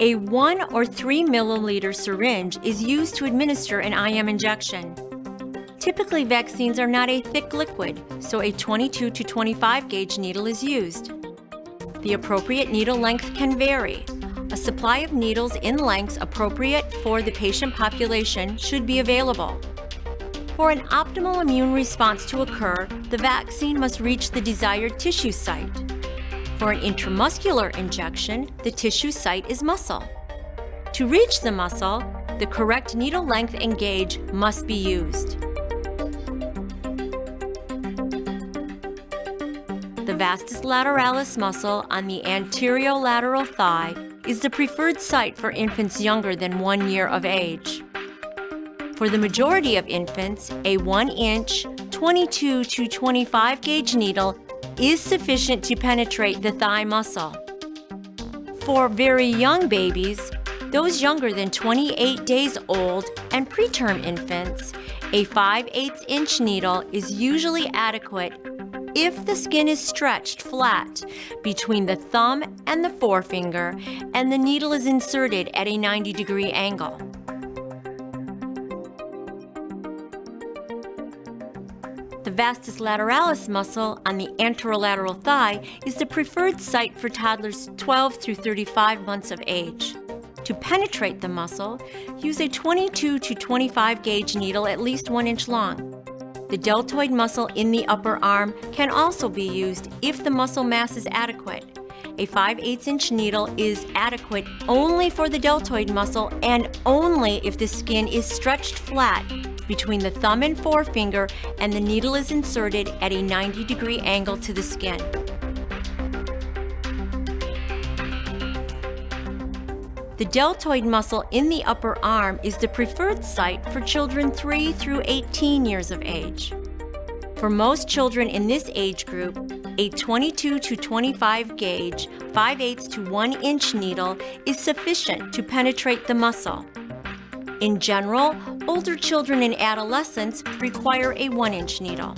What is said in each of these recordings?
A 1 or 3 milliliter syringe is used to administer an IM injection. Typically, vaccines are not a thick liquid, so a 22 to 25 gauge needle is used. The appropriate needle length can vary. A supply of needles in lengths appropriate for the patient population should be available. For an optimal immune response to occur, the vaccine must reach the desired tissue site. For an intramuscular injection, the tissue site is muscle. To reach the muscle, the correct needle length and gauge must be used. The vastus lateralis muscle on the anterolateral thigh is the preferred site for infants younger than 1 year of age. For the majority of infants, a 1-inch, 22 to 25 gauge needle is sufficient to penetrate the thigh muscle. For very young babies, those younger than 28 days old and preterm infants, a 5/8-inch needle is usually adequate if the skin is stretched flat between the thumb and the forefinger and the needle is inserted at a 90-degree angle. The vastus lateralis muscle on the anterolateral thigh is the preferred site for toddlers 12 through 35 months of age. To penetrate the muscle, use a 22 to 25 gauge needle at least 1 inch long. The deltoid muscle in the upper arm can also be used if the muscle mass is adequate. A 5/8-inch needle is adequate only for the deltoid muscle and only if the skin is stretched flat between the thumb and forefinger and the needle is inserted at a 90-degree angle to the skin. The deltoid muscle in the upper arm is the preferred site for children 3 through 18 years of age. For most children in this age group, a 22 to 25 gauge, 5/8 to 1 inch needle is sufficient to penetrate the muscle. In general, older children and adolescents require a 1-inch needle.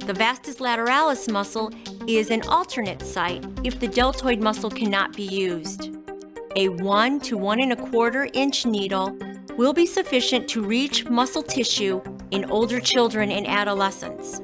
The vastus lateralis muscle is an alternate site if the deltoid muscle cannot be used. A 1 to 1 1/4 inch needle will be sufficient to reach muscle tissue in older children and adolescents.